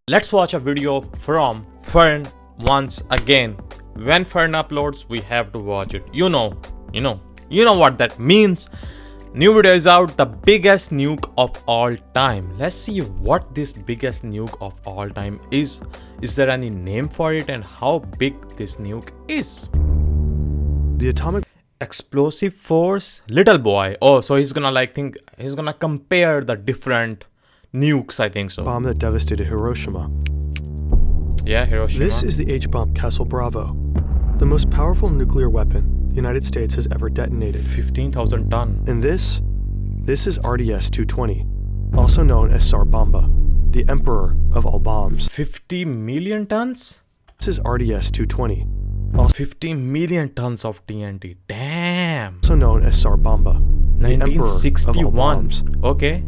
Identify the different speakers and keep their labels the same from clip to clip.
Speaker 1: Let's watch a video from Fern once again. When Fern uploads, we have to watch it. You know what that means. New video is out, the biggest nuke of all time. Let's see what this biggest nuke of all time is. Is there any name for it and how big this nuke is?
Speaker 2: The atomic
Speaker 1: Explosive force, little boy. Oh, so he's gonna compare the different nukes, I think so.
Speaker 2: bomb that devastated Hiroshima.
Speaker 1: Yeah, Hiroshima.
Speaker 2: This is the H-bomb Castle Bravo, the most powerful nuclear weapon the United States has ever detonated.
Speaker 1: 15,000 ton.
Speaker 2: And this is RDS-220, also known as Tsar Bomba, the emperor of all bombs.
Speaker 1: 50 million tons?
Speaker 2: This is RDS-220,
Speaker 1: 50 million tons of TNT. Damn.
Speaker 2: also known as Tsar Bomba, the emperor of all
Speaker 1: 1961.
Speaker 2: bombs.
Speaker 1: Okay.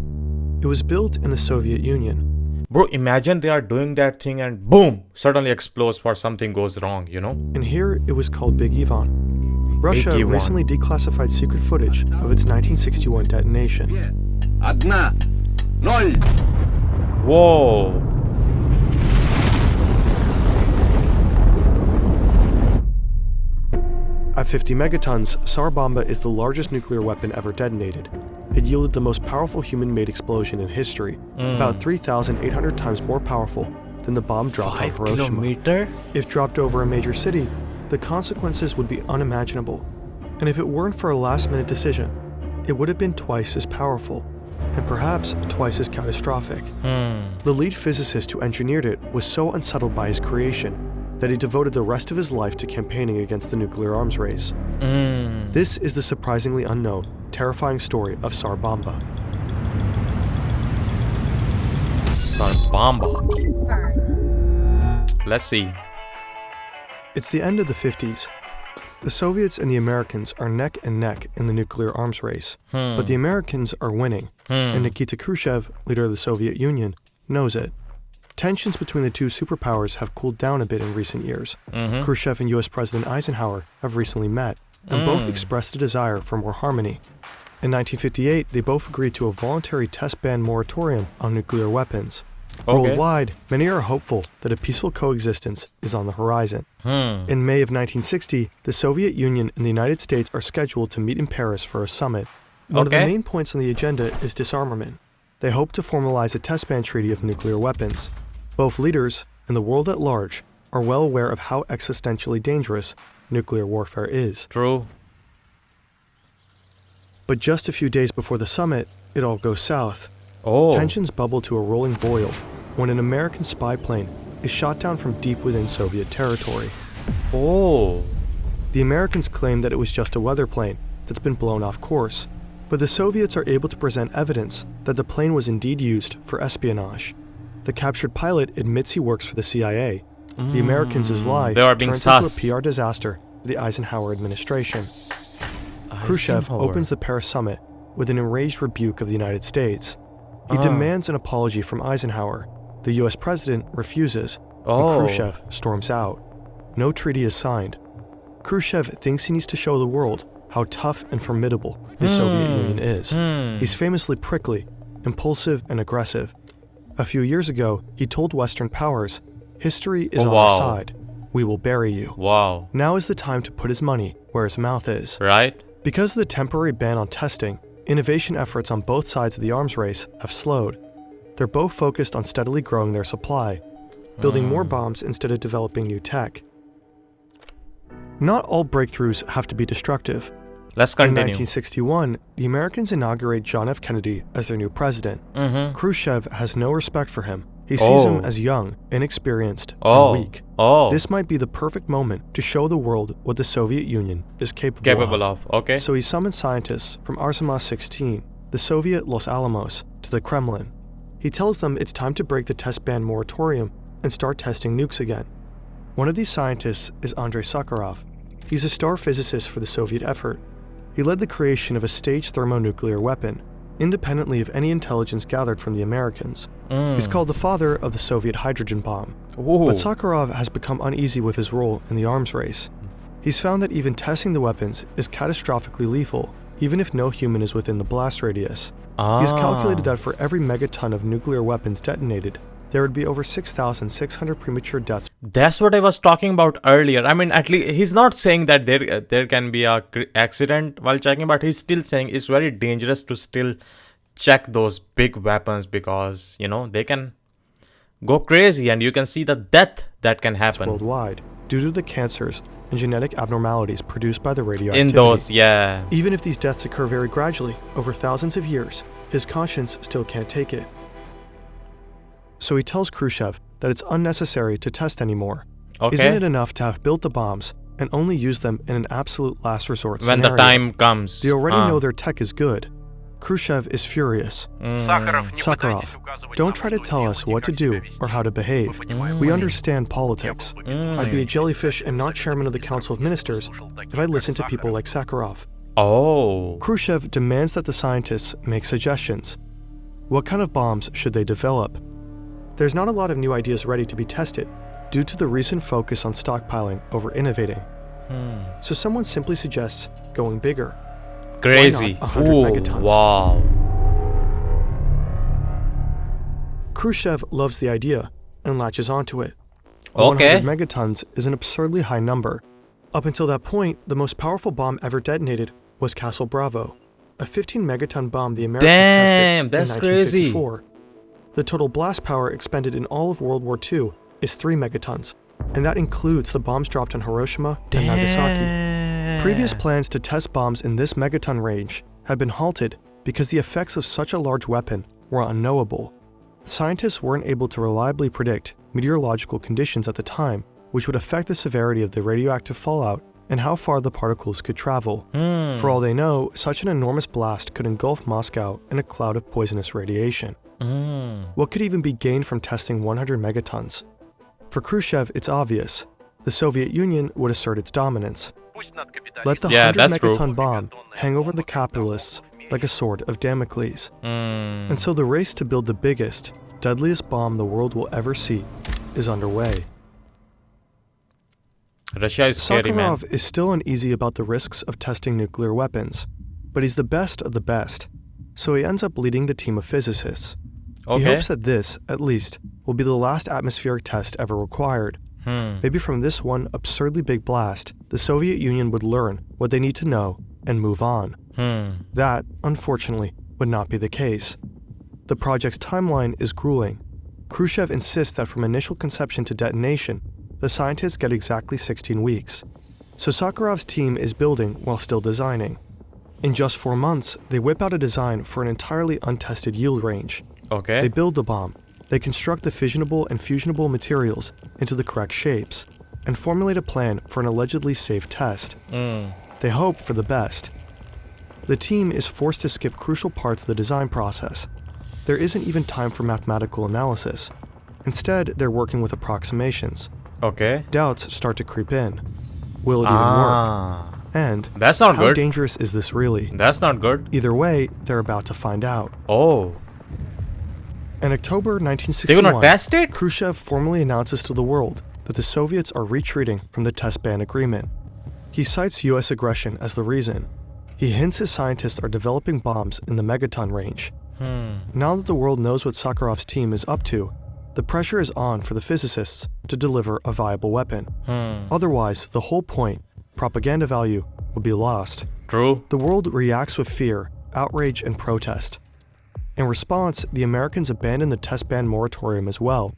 Speaker 2: It was built in the Soviet Union.
Speaker 1: Bro, imagine they are doing that thing and boom, suddenly explodes or something goes wrong, you know?
Speaker 2: And here it was called Big Ivan. Russia
Speaker 1: Ivan.
Speaker 2: recently declassified secret footage of its 1961 detonation.
Speaker 3: Одна, ноль.
Speaker 1: Whoa.
Speaker 2: At 50 megatons, Tsar Bomba is the largest nuclear weapon ever detonated. It yielded the most powerful human-made explosion in history, about 3,800 times more powerful than the bomb dropped on
Speaker 1: 5
Speaker 2: Hiroshima.
Speaker 1: kilometer?
Speaker 2: If dropped over a major city, the consequences would be unimaginable. And if it weren't for a last-minute decision, it would have been twice as powerful, and perhaps twice as catastrophic. The lead physicist who engineered it was so unsettled by his creation that he devoted the rest of his life to campaigning against the nuclear arms race. This is the surprisingly unknown, terrifying story of Tsar Bomba.
Speaker 1: Tsar Bomba. Let's see.
Speaker 2: It's the end of the 50s. The Soviets and the Americans are neck and neck in the nuclear arms race, but the Americans are winning, and Nikita Khrushchev, leader of the Soviet Union, knows it. Tensions between the two superpowers have cooled down a bit in recent years. Khrushchev and US President Eisenhower have recently met, and both expressed a desire for more harmony. In 1958, they both agreed to a voluntary test ban moratorium on nuclear weapons. Worldwide, many are hopeful that a peaceful coexistence is on the horizon. In May of 1960, the Soviet Union and the United States are scheduled to meet in Paris for a summit. One of the main points on the agenda is disarmament. They hope to formalize a test ban treaty of nuclear weapons. Both leaders, and the world at large, are well aware of how existentially dangerous nuclear warfare is.
Speaker 1: True.
Speaker 2: But just a few days before the summit, it all goes south.
Speaker 1: Oh.
Speaker 2: Tensions bubble to a rolling boil when an American spy plane is shot down from deep within Soviet territory.
Speaker 1: Oh.
Speaker 2: The Americans claim that it was just a weather plane that's been blown off course, but the Soviets are able to present evidence that the plane was indeed used for espionage. The captured pilot admits he works for the CIA. The Americans' lie
Speaker 1: They are being
Speaker 2: turns
Speaker 1: sus.
Speaker 2: into a PR disaster for the Eisenhower administration. Khrushchev opens the Paris summit with an enraged rebuke of the United States. He demands an apology from Eisenhower. The US president refuses, and Khrushchev storms out. No treaty is signed. Khrushchev thinks he needs to show the world how tough and formidable the Soviet Union is. He's famously prickly, impulsive, and aggressive. A few years ago, he told Western powers, "History is on our side. We will bury you."
Speaker 1: Wow.
Speaker 2: Now is the time to put his money where his mouth is.
Speaker 1: Right?
Speaker 2: Because of the temporary ban on testing, innovation efforts on both sides of the arms race have slowed. They're both focused on steadily growing their supply, building more bombs instead of developing new tech. Not all breakthroughs have to be destructive.
Speaker 1: Let's
Speaker 2: In
Speaker 1: continue.
Speaker 2: 1961, the Americans inaugurate John F. Kennedy as their new president. Khrushchev has no respect for him. He sees him as young, inexperienced, and weak. This might be the perfect moment to show the world what the Soviet Union is capable of.
Speaker 1: Okay.
Speaker 2: So he summons scientists from Artemis-16, the Soviet Los Alamos, to the Kremlin. He tells them it's time to break the test ban moratorium and start testing nukes again. One of these scientists is Andrei Sakharov. He's a star physicist for the Soviet effort. He led the creation of a staged thermonuclear weapon, independently of any intelligence gathered from the Americans. He's called the father of the Soviet hydrogen bomb. But Sakharov has become uneasy with his role in the arms race. He's found that even testing the weapons is catastrophically lethal, even if no human is within the blast radius. He has calculated that for every megaton of nuclear weapons detonated, there would be over 6,600 premature deaths.
Speaker 1: That's what I was talking about earlier. I mean, at least he's not saying that there can be a accident while checking, but he's still saying it's very dangerous to still check those big weapons because, you know, they can go crazy and you can see the death that can happen
Speaker 2: Worldwide, due to the cancers and genetic abnormalities produced by the radioactivity.
Speaker 1: in those. Yeah.
Speaker 2: Even if these deaths occur very gradually, over thousands of years, his conscience still can't take it. So he tells Khrushchev that it's unnecessary to test anymore.
Speaker 1: Okay.
Speaker 2: Isn't it enough to have built the bombs and only use them in an absolute last resort
Speaker 1: When
Speaker 2: scenario?
Speaker 1: the time comes.
Speaker 2: They already know their tech is good. Khrushchev is furious. Sakharov, don't try to tell us what to do or how to behave. We understand politics. I'd be a jellyfish and not chairman of the Council of Ministers if I listened to people like Sakharov.
Speaker 1: Oh.
Speaker 2: Khrushchev demands that the scientists make suggestions. What kind of bombs should they develop? There's not a lot of new ideas ready to be tested due to the recent focus on stockpiling over innovating. So someone simply suggests going bigger.
Speaker 1: Crazy.
Speaker 2: Why not 100
Speaker 1: Ooh,
Speaker 2: megatons?
Speaker 1: wow.
Speaker 2: Khrushchev loves the idea and latches onto it.
Speaker 1: Okay.
Speaker 2: 100 megatons is an absurdly high number. Up until that point, the most powerful bomb ever detonated was Castle Bravo, a 15 megaton bomb the Americans
Speaker 1: Damn,
Speaker 2: tested
Speaker 1: that's
Speaker 2: in
Speaker 1: crazy.
Speaker 2: 1954. The total blast power expended in all of World War II is 3 megatons, and that includes the bombs dropped on Hiroshima and Nagasaki. Previous plans to test bombs in this megaton range had been halted because the effects of such a large weapon were unknowable. Scientists weren't able to reliably predict meteorological conditions at the time, which would affect the severity of the radioactive fallout and how far the particles could travel. For all they know, such an enormous blast could engulf Moscow in a cloud of poisonous radiation. What could even be gained from testing 100 megatons? For Khrushchev, it's obvious. The Soviet Union would assert its dominance. Let the 100
Speaker 1: that's true.
Speaker 2: megaton bomb hang over the capitalists like a sword of Damocles. And so the race to build the biggest, deadliest bomb the world will ever see is underway.
Speaker 1: Russia is scary, man.
Speaker 2: Sakharov is still uneasy about the risks of testing nuclear weapons, but he's the best of the best, so he ends up leading the team of physicists. He
Speaker 1: Okay.
Speaker 2: hopes that this, at least, will be the last atmospheric test ever required. Maybe from this one absurdly big blast, the Soviet Union would learn what they need to know and move on. That, unfortunately, would not be the case. The project's timeline is grueling. Khrushchev insists that from initial conception to detonation, the scientists get exactly 16 weeks. So Sakharov's team is building while still designing. In just 4 months, they whip out a design for an entirely untested yield range.
Speaker 1: Okay.
Speaker 2: They build the bomb, they construct the fissionable and fusionable materials into the correct shapes, and formulate a plan for an allegedly safe test. They hope for the best. The team is forced to skip crucial parts of the design process. There isn't even time for mathematical analysis. Instead, they're working with approximations.
Speaker 1: Okay.
Speaker 2: Doubts start to creep in. Will it even work? And
Speaker 1: That's not
Speaker 2: how
Speaker 1: good.
Speaker 2: dangerous is this really?
Speaker 1: That's not good.
Speaker 2: Either way, they're about to find out.
Speaker 1: Oh.
Speaker 2: In October
Speaker 1: They're
Speaker 2: 1961,
Speaker 1: gonna test it?
Speaker 2: Khrushchev formally announces to the world that the Soviets are retreating from the test ban agreement. He cites US aggression as the reason. He hints his scientists are developing bombs in the megaton range. Now that the world knows what Sakharov's team is up to, the pressure is on for the physicists to deliver a viable weapon. Otherwise, the whole point, propaganda value, would be lost.
Speaker 1: True.
Speaker 2: The world reacts with fear, outrage, and protest. In response, the Americans abandon the test ban moratorium as well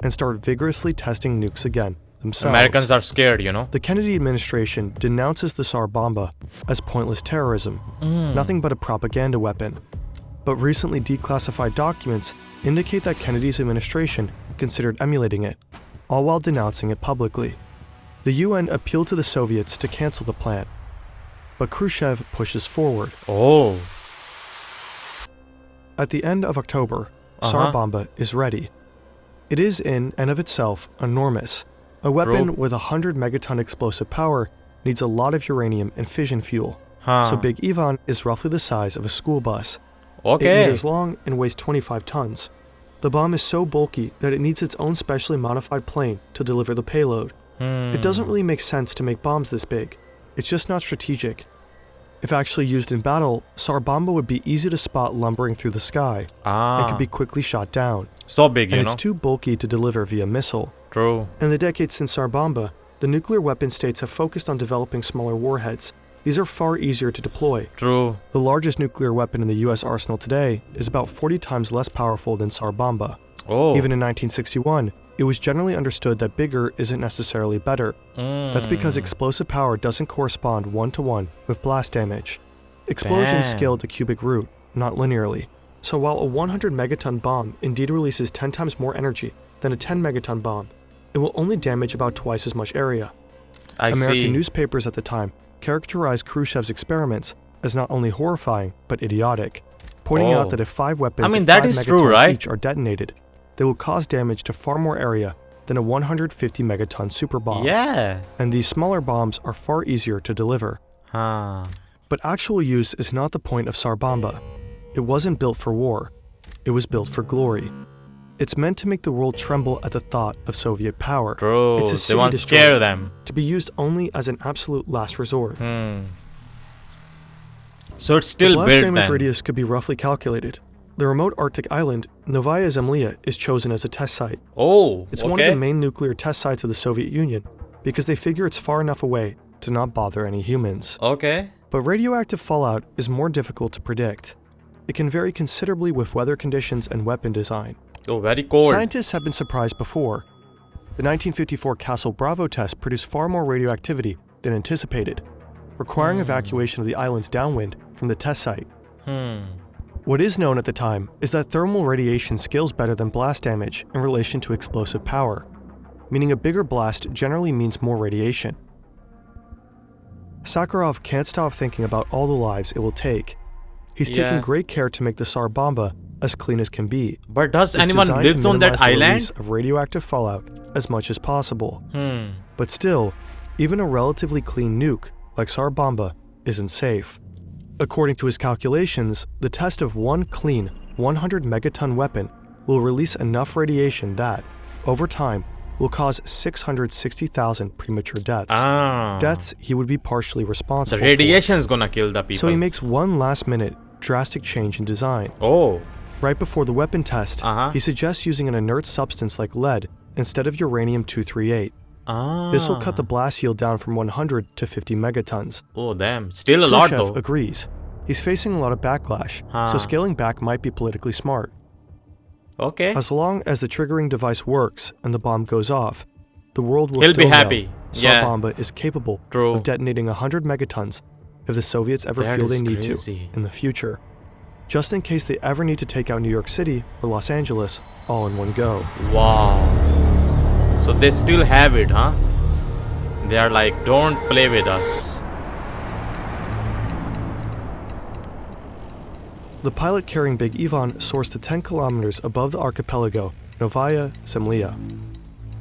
Speaker 2: and start vigorously testing nukes again themselves.
Speaker 1: Americans are scared, you know.
Speaker 2: The Kennedy administration denounces the Tsar Bomba as pointless terrorism, nothing but a propaganda weapon. But recently declassified documents indicate that Kennedy's administration considered emulating it, all while denouncing it publicly. The UN appealed to the Soviets to cancel the plan, but Khrushchev pushes forward.
Speaker 1: Oh.
Speaker 2: At the end of October, Tsar Bomba is ready. It is in and of itself enormous. A weapon
Speaker 1: True.
Speaker 2: with 100 megaton explosive power needs a lot of uranium and fission fuel.
Speaker 1: Huh.
Speaker 2: So Big Ivan is roughly the size of a school bus. 8
Speaker 1: Okay.
Speaker 2: meters long and weighs 25 tons. The bomb is so bulky that it needs its own specially modified plane to deliver the payload. It doesn't really make sense to make bombs this big. It's just not strategic. If actually used in battle, Tsar Bomba would be easy to spot lumbering through the sky and could be quickly shot down.
Speaker 1: So big, you
Speaker 2: And
Speaker 1: know.
Speaker 2: it's too bulky to deliver via missile.
Speaker 1: True.
Speaker 2: In the decades since Tsar Bomba, the nuclear weapon states have focused on developing smaller warheads. These are far easier to deploy.
Speaker 1: True.
Speaker 2: The largest nuclear weapon in the US arsenal today is about 40 times less powerful than Tsar Bomba.
Speaker 1: Oh.
Speaker 2: Even in 1961, it was generally understood that bigger isn't necessarily better. That's because explosive power doesn't correspond one-to-one with blast damage. Explosions
Speaker 1: Damn.
Speaker 2: scale to cubic root, not linearly. So while a 100 megaton bomb indeed releases 10 times more energy than a 10 megaton bomb, it will only damage about twice as much area.
Speaker 1: I
Speaker 2: American
Speaker 1: see.
Speaker 2: newspapers at the time characterized Khrushchev's experiments as not only horrifying, but idiotic, pointing out that if 5 weapons of
Speaker 1: that
Speaker 2: 5
Speaker 1: is true,
Speaker 2: megatons
Speaker 1: right?
Speaker 2: each are detonated, they will cause damage to far more area than a 150 megaton superbomb.
Speaker 1: Yeah.
Speaker 2: And these smaller bombs are far easier to deliver.
Speaker 1: Huh.
Speaker 2: But actual use is not the point of Tsar Bomba. It wasn't built for war. It was built for glory. It's meant to make the world tremble at the thought of Soviet power.
Speaker 1: True.
Speaker 2: It's a
Speaker 1: They
Speaker 2: city
Speaker 1: want to
Speaker 2: destroyer,
Speaker 1: scare them.
Speaker 2: to be used only as an absolute last resort.
Speaker 1: So it's
Speaker 2: The
Speaker 1: still
Speaker 2: blast
Speaker 1: built
Speaker 2: damage
Speaker 1: then.
Speaker 2: radius could be roughly calculated. The remote Arctic island, Novaya Zemlya, is chosen as a test site.
Speaker 1: Oh,
Speaker 2: It's
Speaker 1: okay.
Speaker 2: one of the main nuclear test sites of the Soviet Union because they figure it's far enough away to not bother any humans.
Speaker 1: Okay.
Speaker 2: But radioactive fallout is more difficult to predict. It can vary considerably with weather conditions and weapon design.
Speaker 1: Oh, very cold.
Speaker 2: Scientists have been surprised before. The 1954 Castle Bravo test produced far more radioactivity than anticipated, requiring evacuation of the islands downwind from the test site. What is known at the time is that thermal radiation scales better than blast damage in relation to explosive power, meaning a bigger blast generally means more radiation. Sakharov can't stop thinking about all the lives it will take. He's taken great care to make the Tsar Bomba as clean as can be.
Speaker 1: But does
Speaker 2: It's
Speaker 1: anyone
Speaker 2: designed
Speaker 1: lives
Speaker 2: to
Speaker 1: on that
Speaker 2: minimize the
Speaker 1: island?
Speaker 2: release of radioactive fallout as much as possible. But still, even a relatively clean nuke like Tsar Bomba isn't safe. According to his calculations, the test of one clean 100 megaton weapon will release enough radiation that, over time, will cause 660,000 premature deaths. Deaths he would be partially
Speaker 1: The
Speaker 2: responsible
Speaker 1: radiation is gonna kill the
Speaker 2: for.
Speaker 1: people.
Speaker 2: So he makes one last-minute, drastic change in design.
Speaker 1: Oh.
Speaker 2: Right before the weapon test, he suggests using an inert substance like lead instead of uranium-238. This will cut the blast yield down from 100 to 50 megatons.
Speaker 1: Oh, damn. Still a lot
Speaker 2: Khrushchev
Speaker 1: though.
Speaker 2: agrees. He's facing a lot of backlash, so scaling back might be politically smart.
Speaker 1: Okay.
Speaker 2: As long as the triggering device works and the bomb goes off, the world will
Speaker 1: He'll
Speaker 2: still
Speaker 1: be happy.
Speaker 2: know Tsar
Speaker 1: Yeah.
Speaker 2: Bomba is capable
Speaker 1: True.
Speaker 2: of detonating 100 megatons if the Soviets ever
Speaker 1: That
Speaker 2: feel they
Speaker 1: is
Speaker 2: need
Speaker 1: crazy.
Speaker 2: to in the future. Just in case they ever need to take out New York City or Los Angeles all in one go.
Speaker 1: Wow. So they still have it, huh? They are like, don't play with us.
Speaker 2: The pilot carrying Big Ivan soars to 10 kilometers above the archipelago, Novaya Zemlya.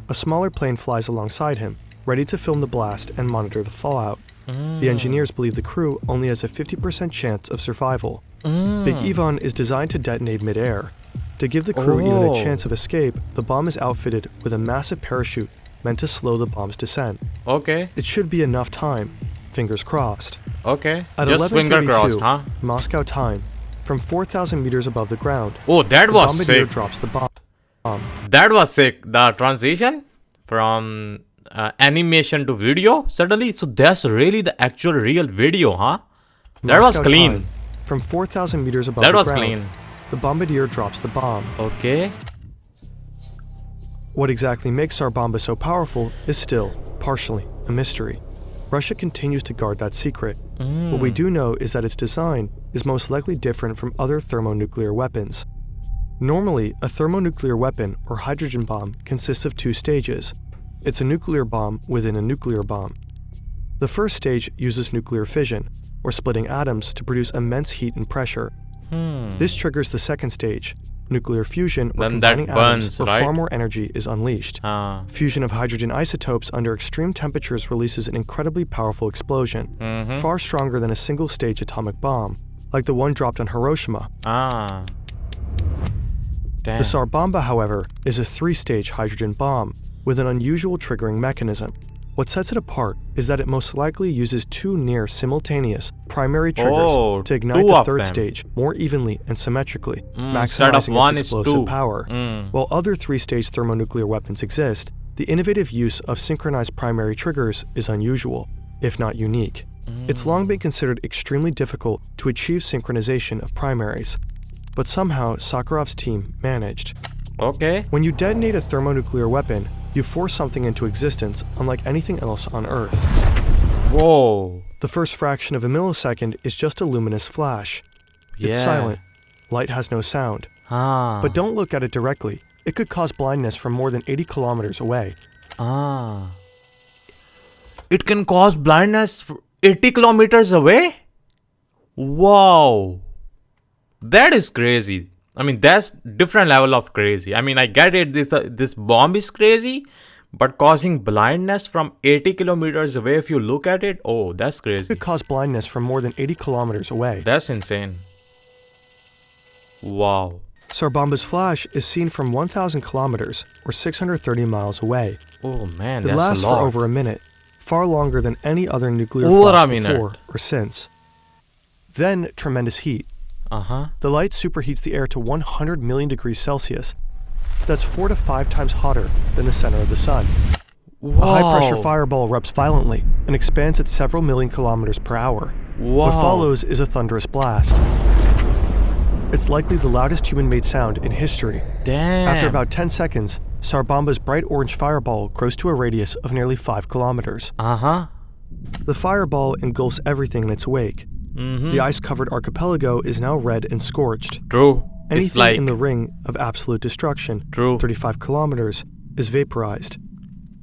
Speaker 2: A smaller plane flies alongside him, ready to film the blast and monitor the fallout. The engineers believe the crew only has a 50% chance of survival. Big Ivan is designed to detonate mid-air. To give the crew even a chance of escape, the bomb is outfitted with a massive parachute meant to slow the bomb's descent.
Speaker 1: Okay.
Speaker 2: It should be enough time, fingers crossed.
Speaker 1: Okay.
Speaker 2: At
Speaker 1: Just finger
Speaker 2: 11:32
Speaker 1: crossed, huh?
Speaker 2: Moscow time, from 4,000 meters above the ground,
Speaker 1: Oh, that
Speaker 2: the
Speaker 1: was
Speaker 2: bombardier
Speaker 1: sick.
Speaker 2: drops the bomb.
Speaker 1: That was sick. The transition from animation to video suddenly. So that's really the actual real video, huh? That was
Speaker 2: Moscow
Speaker 1: clean.
Speaker 2: time, from 4,000 meters above
Speaker 1: That
Speaker 2: the
Speaker 1: was
Speaker 2: ground,
Speaker 1: clean.
Speaker 2: the bombardier drops the bomb.
Speaker 1: Okay.
Speaker 2: What exactly makes Tsar Bomba so powerful is still, partially, a mystery. Russia continues to guard that secret. What we do know is that its design is most likely different from other thermonuclear weapons. Normally, a thermonuclear weapon or hydrogen bomb consists of 2 stages. It's a nuclear bomb within a nuclear bomb. The first stage uses nuclear fission, or splitting atoms to produce immense heat and pressure. This triggers the second stage, nuclear fusion, or
Speaker 1: Then that
Speaker 2: combining atoms
Speaker 1: burns,
Speaker 2: where
Speaker 1: right?
Speaker 2: far more energy is unleashed. Fusion of hydrogen isotopes under extreme temperatures releases an incredibly powerful explosion, far stronger than a single-stage atomic bomb, like the one dropped on Hiroshima.
Speaker 1: Damn.
Speaker 2: The Tsar Bomba, however, is a 3-stage hydrogen bomb with an unusual triggering mechanism. What sets it apart is that it most likely uses two near simultaneous primary triggers to ignite
Speaker 1: two
Speaker 2: the
Speaker 1: of
Speaker 2: third
Speaker 1: them.
Speaker 2: stage more evenly and symmetrically,
Speaker 1: Instead of
Speaker 2: maximizing
Speaker 1: one
Speaker 2: its
Speaker 1: is
Speaker 2: explosive
Speaker 1: two.
Speaker 2: power. While other three-stage thermonuclear weapons exist, the innovative use of synchronized primary triggers is unusual, if not unique. It's long been considered extremely difficult to achieve synchronization of primaries, but somehow Sakharov's team managed.
Speaker 1: Okay.
Speaker 2: When you detonate a thermonuclear weapon, you force something into existence unlike anything else on Earth.
Speaker 1: Whoa.
Speaker 2: The first fraction of a millisecond is just a luminous flash. It's silent. Light has no sound. But don't look at it directly. It could cause blindness from more than 80 kilometers away.
Speaker 1: It can cause blindness 80 kilometers away? Wow. That is crazy. I mean, that's different level of crazy. I mean, I get it. This bomb is crazy, but causing blindness from 80 kilometers away, if you look at it, oh, that's
Speaker 2: It
Speaker 1: crazy.
Speaker 2: could cause blindness from more than 80 kilometers away.
Speaker 1: That's insane. Wow.
Speaker 2: Tsar-Bomba's flash is seen from 1,000 kilometers, or 630 miles away.
Speaker 1: Oh man,
Speaker 2: It
Speaker 1: that's
Speaker 2: lasts
Speaker 1: a lot.
Speaker 2: for over a minute, far longer than any other nuclear
Speaker 1: Over a
Speaker 2: flash
Speaker 1: minute.
Speaker 2: before or since. Then, tremendous heat. The light superheats the air to 100 million degrees Celsius. That's 4 to 5 times hotter than the center of the sun. A high-pressure fireball erupts violently and expands at several million kilometers per hour. What follows is a thunderous blast. It's likely the loudest human-made sound in history.
Speaker 1: Damn.
Speaker 2: After about 10 seconds, Tsar-Bomba's bright orange fireball grows to a radius of nearly 5 kilometers. The fireball engulfs everything in its wake. The ice-covered archipelago is now red and scorched.
Speaker 1: True.
Speaker 2: Anything
Speaker 1: It's like
Speaker 2: in the ring of absolute destruction, 35 kilometers, is vaporized.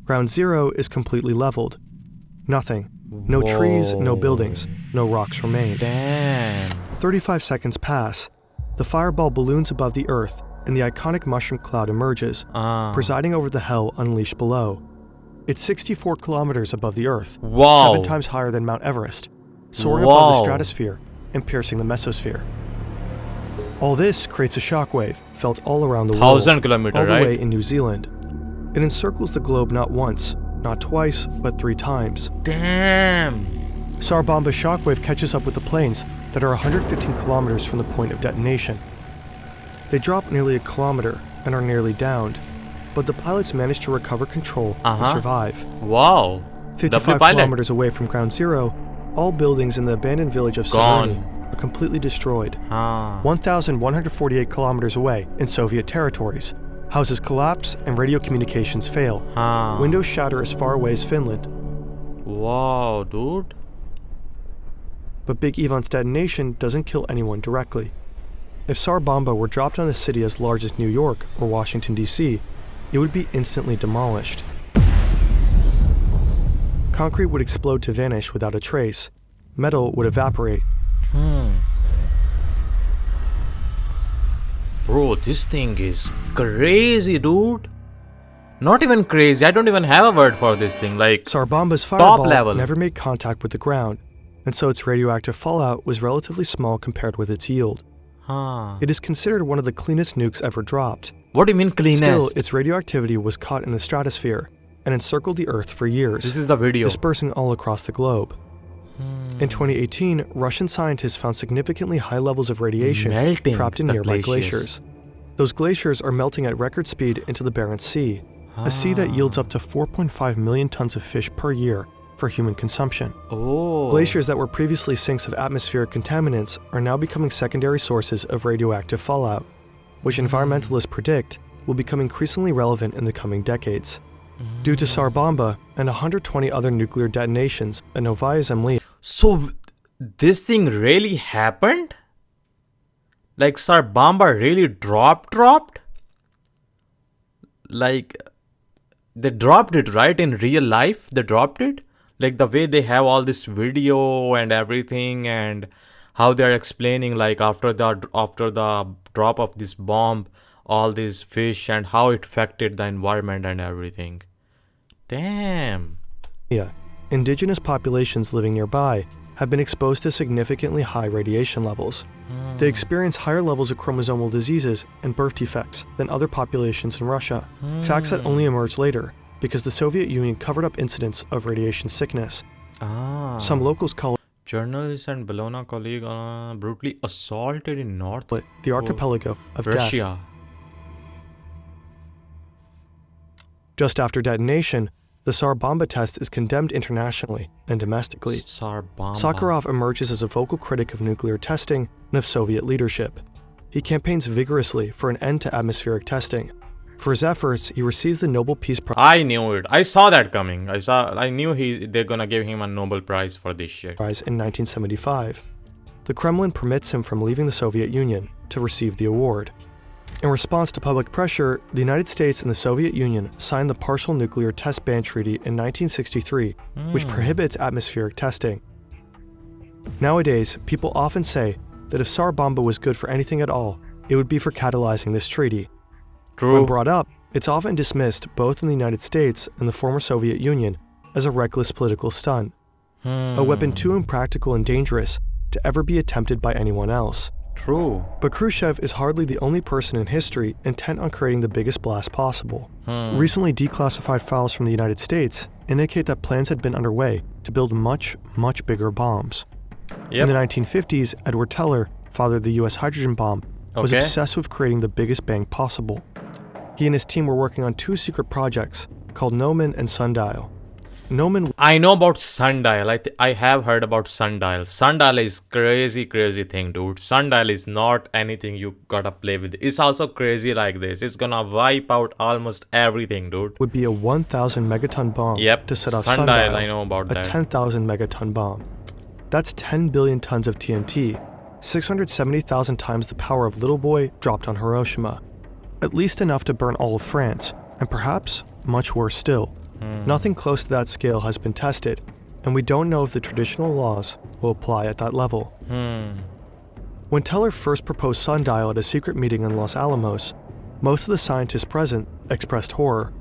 Speaker 2: Ground zero is completely leveled. Nothing. No trees, no buildings, no rocks remain.
Speaker 1: Damn.
Speaker 2: 35 seconds pass. The fireball balloons above the Earth, and the iconic mushroom cloud emerges, presiding over the hell unleashed below. It's 64 kilometers above the Earth, 7 times higher than Mount Everest, soaring above the stratosphere and piercing the mesosphere. All this creates a shockwave felt all around the world,
Speaker 1: 1,000 kilometers,
Speaker 2: all the
Speaker 1: right?
Speaker 2: way in New Zealand. It encircles the globe not once, not twice, but 3 times.
Speaker 1: Damn.
Speaker 2: Tsar-Bomba's shockwave catches up with the planes that are 115 kilometers from the point of detonation. They drop nearly a kilometer and are nearly downed, but the pilots manage to recover control and survive.
Speaker 1: Wow.
Speaker 2: 55 kilometers away from ground zero, all buildings in the abandoned village of Severny are completely destroyed. 1,148 kilometers away in Soviet territories, houses collapse and radio communications fail. Windows shatter as far away as Finland.
Speaker 1: Wow, dude.
Speaker 2: But Big Ivan's detonation doesn't kill anyone directly. If Tsar-Bomba were dropped on a city as large as New York or Washington, D.C., it would be instantly demolished. Concrete would explode to vanish without a trace. Metal would evaporate.
Speaker 1: Bro, this thing is crazy, dude. Not even crazy. I don't even have a word for this thing. Like,
Speaker 2: Tsar-Bomba's
Speaker 1: top
Speaker 2: fireball
Speaker 1: level.
Speaker 2: never made contact with the ground, and so its radioactive fallout was relatively small compared with its yield. It is considered one of the cleanest nukes ever dropped.
Speaker 1: What do you mean cleanest?
Speaker 2: Still, its radioactivity was caught in the stratosphere and encircled the Earth for years,
Speaker 1: This is the video.
Speaker 2: dispersing all across the globe. In 2018, Russian scientists found significantly high levels of radiation
Speaker 1: Melting
Speaker 2: trapped in
Speaker 1: the
Speaker 2: nearby
Speaker 1: glaciers.
Speaker 2: glaciers. Those glaciers are melting at record speed into the Barents Sea, a sea that yields up to 4.5 million tons of fish per year for human consumption. Glaciers that were previously sinks of atmospheric contaminants are now becoming secondary sources of radioactive fallout, which environmentalists predict will become increasingly relevant in the coming decades. Due to Tsar-Bomba and 120 other nuclear detonations at Novaya Zemlya.
Speaker 1: So, this thing really happened? Like, Tsar-Bomba really dropped? Like, they dropped it, right? In real life, they dropped it? Like, the way they have all this video and everything, and how they're explaining, like, after the drop of this bomb, all these fish and how it affected the environment and everything. Damn.
Speaker 2: Indigenous populations living nearby have been exposed to significantly high radiation levels. They experience higher levels of chromosomal diseases and birth defects than other populations in Russia, facts that only emerged later, because the Soviet Union covered up incidents of radiation sickness. Some locals call
Speaker 1: Journalist and Bologna colleague brutally assaulted in North
Speaker 2: it the archipelago of death.
Speaker 1: Russia.
Speaker 2: Just after detonation, the Tsar Bomba test is condemned internationally and domestically.
Speaker 1: Tsar Bomba.
Speaker 2: Sakharov emerges as a vocal critic of nuclear testing and of Soviet leadership. He campaigns vigorously for an end to atmospheric testing. For his efforts, he receives the Nobel Peace Prize
Speaker 1: I knew it. I saw that coming. I knew they're gonna give him a Nobel Prize for this shit.
Speaker 2: in 1975. The Kremlin permits him from leaving the Soviet Union to receive the award. In response to public pressure, the United States and the Soviet Union signed the Partial Nuclear Test Ban Treaty in 1963, which prohibits atmospheric testing. Nowadays, people often say that if Tsar Bomba was good for anything at all, it would be for catalyzing this treaty.
Speaker 1: True.
Speaker 2: When brought up, it's often dismissed both in the United States and the former Soviet Union as a reckless political stunt, a weapon too impractical and dangerous to ever be attempted by anyone else.
Speaker 1: True.
Speaker 2: But Khrushchev is hardly the only person in history intent on creating the biggest blast possible. Recently declassified files from the United States indicate that plans had been underway to build much, much bigger bombs. In the 1950s, Edward Teller, father of the US hydrogen bomb, was obsessed with creating the biggest bang possible. He and his team were working on two secret projects called Gnomon and Sundial. Gnomon
Speaker 1: I know about Sundial. I have heard about Sundial. Sundial is crazy thing, dude. Sundial is not anything you gotta play with. It's also crazy like this. It's gonna wipe out almost everything, dude.
Speaker 2: would be a 1,000 megaton bomb to set off
Speaker 1: Sundial. I know about
Speaker 2: a
Speaker 1: that.
Speaker 2: 10,000 megaton bomb. That's 10 billion tons of TNT, 670,000 times the power of Little Boy dropped on Hiroshima. At least enough to burn all of France, and perhaps much worse still. Nothing close to that scale has been tested, and we don't know if the traditional laws will apply at that level. When Teller first proposed Sundial at a secret meeting in Los Alamos, most of the scientists present expressed horror.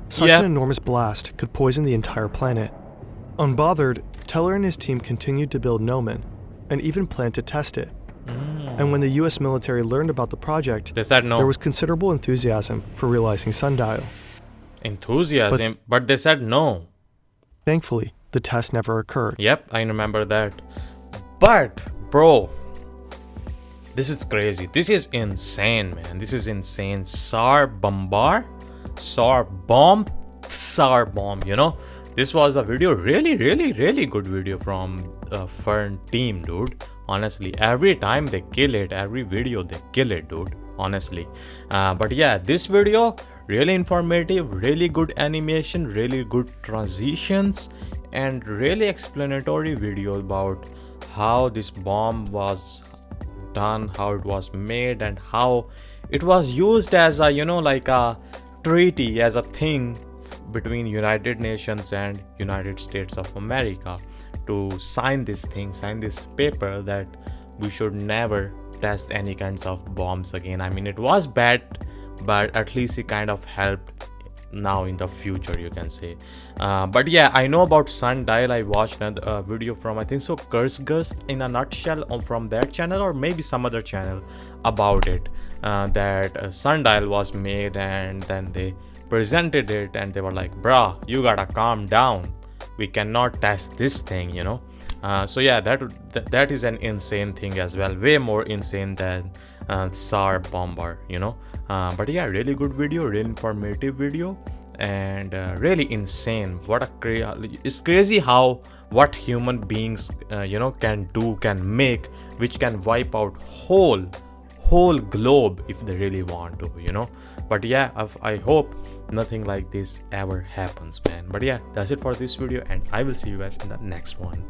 Speaker 2: Such an enormous blast could poison the entire planet. Unbothered, Teller and his team continued to build Gnomon, and even planned to test it. And when the US military learned about the project,
Speaker 1: They said no.
Speaker 2: there was considerable enthusiasm for realizing Sundial.
Speaker 1: Enthusiasm, but they said no.
Speaker 2: Thankfully, the test never occurred.
Speaker 1: Yep, I remember that. But, bro, this is crazy. This is insane, man. This is insane. Tsar bomb, you know? This was a video, really good video from Fern team, dude. Honestly, every time they kill it, every video they kill it, dude. Honestly. But yeah, this video, really informative, really good animation, really good transitions, and really explanatory video about how this bomb was done, how it was made, and how it was used as a, you know, like a treaty, as a thing between United Nations and United States of America to sign this paper that we should never test any kinds of bombs again. I mean, it was bad, but at least it kind of helped now in the future, you can say. But yeah, I know about Sundial. I watched a video from, I think so, Curse Gust in a nutshell from that channel, or maybe some other channel, about it, that Sundial was made, and then they presented it and they were like, bruh, you gotta calm down, we cannot test this thing, you know. So yeah, that is an insane thing as well, way more insane than Tsar Bomber, you know. But yeah, really good video, really informative video, and really insane. What a it's crazy how what human beings you know, can make, which can wipe out whole globe if they really want to, you know. But yeah, I hope nothing like this ever happens, man. But yeah, that's it for this video, and I will see you guys in the next one.